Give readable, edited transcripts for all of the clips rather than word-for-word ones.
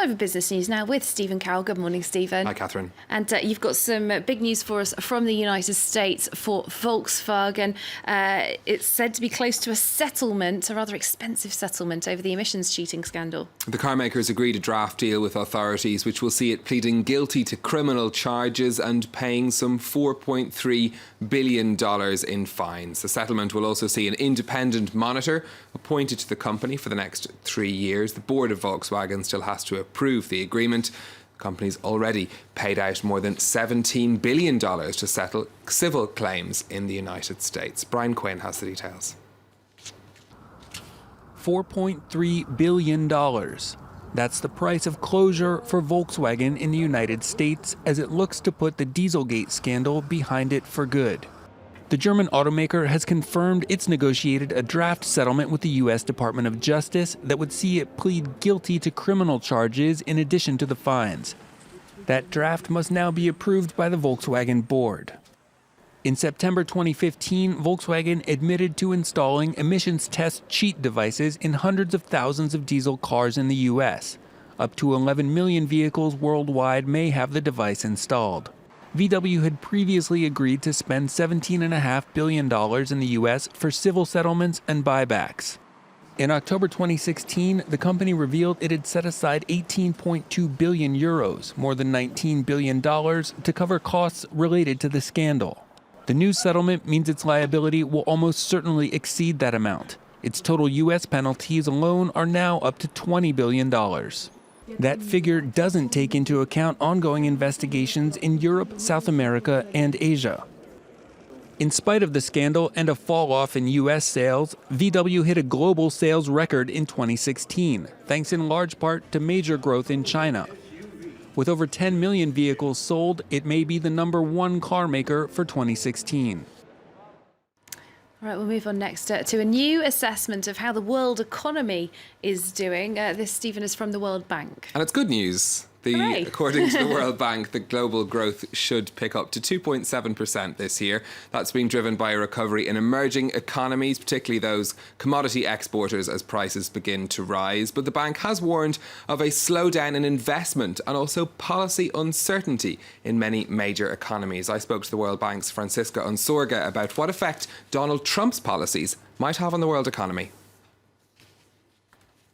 Time for business news now with Stephen Cowell. Good morning, Stephen. Hi, Catherine. And you've got some big news for us from the United States for Volkswagen. It's said to be close to a settlement, a rather expensive settlement over the emissions cheating scandal. The car makers agreed a draft deal with authorities, which will see it pleading guilty to criminal charges and paying some $4.3 billion in fines. The settlement will also see an independent monitor appointed to the company for the next 3 years. The board of Volkswagen still has to approve the agreement. The company's already paid out more than $17 billion to settle civil claims in the United States. Brian Quinn has the details. $4.3 billion. That's the price of closure for Volkswagen in the United States as it looks to put the Dieselgate scandal behind it for good. The German automaker has confirmed it's negotiated a draft settlement with the U.S. Department of Justice that would see it plead guilty to criminal charges in addition to the fines. That draft must now be approved by the Volkswagen board. In September 2015, Volkswagen admitted to installing emissions test cheat devices in hundreds of thousands of diesel cars in the U.S. Up to 11 million vehicles worldwide may have the device installed. VW had previously agreed to spend $17.5 billion in the U.S. for civil settlements and buybacks. In October 2016, the company revealed it had set aside 18.2 billion euros, more than $19 billion, to cover costs related to the scandal. The new settlement means its liability will almost certainly exceed that amount. Its total U.S. penalties alone are now up to $20 billion. That figure doesn't take into account ongoing investigations in Europe, South America, and Asia. In spite of the scandal and a fall-off in U.S. sales, VW hit a global sales record in 2016, thanks in large part to major growth in China. With over 10 million vehicles sold, it may be the #1 car maker for 2016. All right, we'll move on next to a new assessment of how the world economy is doing. This, Stephen, is from the World Bank. And it's good news. Hooray. According to the World Bank, the global growth should pick up to 2.7% this year. That's being driven by a recovery in emerging economies, particularly those commodity exporters, as prices begin to rise. But the bank has warned of a slowdown in investment and also policy uncertainty in many major economies. I spoke to the World Bank's Francisca Unsorga about what effect Donald Trump's policies might have on the world economy.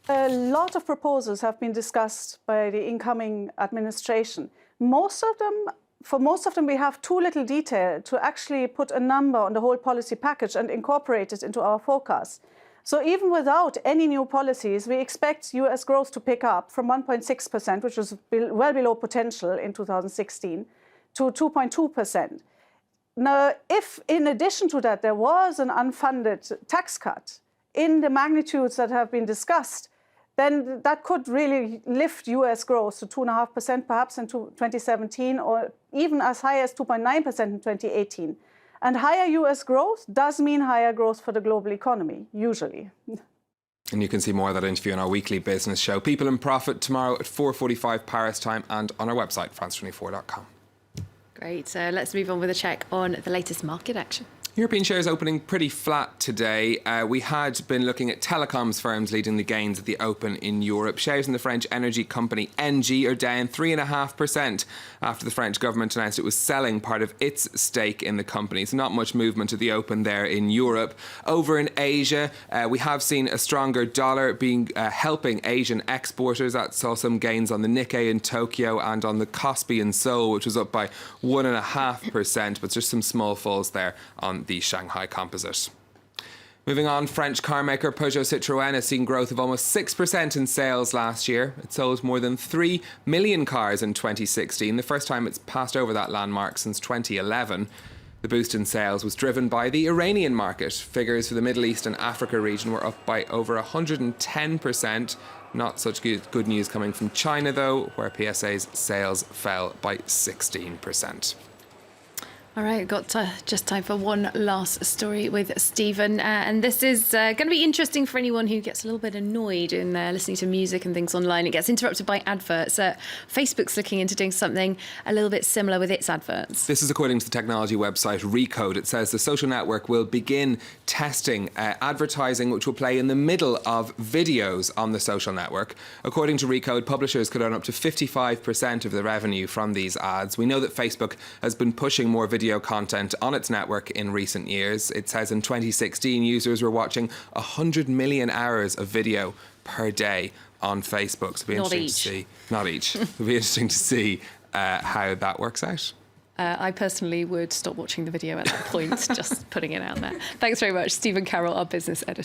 A lot of proposals have been discussed by the incoming administration. For most of them, we have too little detail to actually put a number on the whole policy package and incorporate it into our forecast. So even without any new policies, we expect US growth to pick up from 1.6%, which was well below potential in 2016, to 2.2%. Now, if in addition to that, there was an unfunded tax cut in the magnitudes that have been discussed, then that could really lift US growth to 2.5% perhaps in 2017, or even as high as 2.9% in 2018. And higher US growth does mean higher growth for the global economy, usually. And you can see more of that interview on our weekly business show, People in Profit, tomorrow at 4:45 Paris time, and on our website, france24.com. Great. Let's move on with a check on the latest market action. European shares opening pretty flat today. We had been looking at telecoms firms leading the gains at the open in Europe. Shares in the French energy company ENGIE are down 3.5% after the French government announced it was selling part of its stake in the company. So not much movement at the open there in Europe. Over in Asia, we have seen a stronger dollar helping Asian exporters. That saw some gains on the Nikkei in Tokyo and on the Kospi in Seoul, which was up by 1.5%, but just some small falls there on the Shanghai Composite. Moving on, French car maker Peugeot Citroën has seen growth of almost 6% in sales last year. It sold more than 3 million cars in 2016, the first time it's passed over that landmark since 2011. The boost in sales was driven by the Iranian market. Figures for the Middle East and Africa region were up by over 110%. Not such good news coming from China, though, where PSA's sales fell by 16%. All right, got just time for one last story with Stephen. And this is going to be interesting for anyone who gets a little bit annoyed in listening to music and things online. It gets interrupted by adverts. Facebook's looking into doing something a little bit similar with its adverts. This is according to the technology website Recode. It says the social network will begin testing advertising which will play in the middle of videos on the social network. According to Recode, publishers could earn up to 55% of the revenue from these ads. We know that Facebook has been pushing more video content on its network in recent years. It says in 2016 users were watching 100 million hours of video per day on Facebook. So it'll be interesting to see. Not each. It'll be interesting to see how that works out. I personally would stop watching the video at that point, just putting it out there. Thanks very much, Stephen Carroll, our business editor.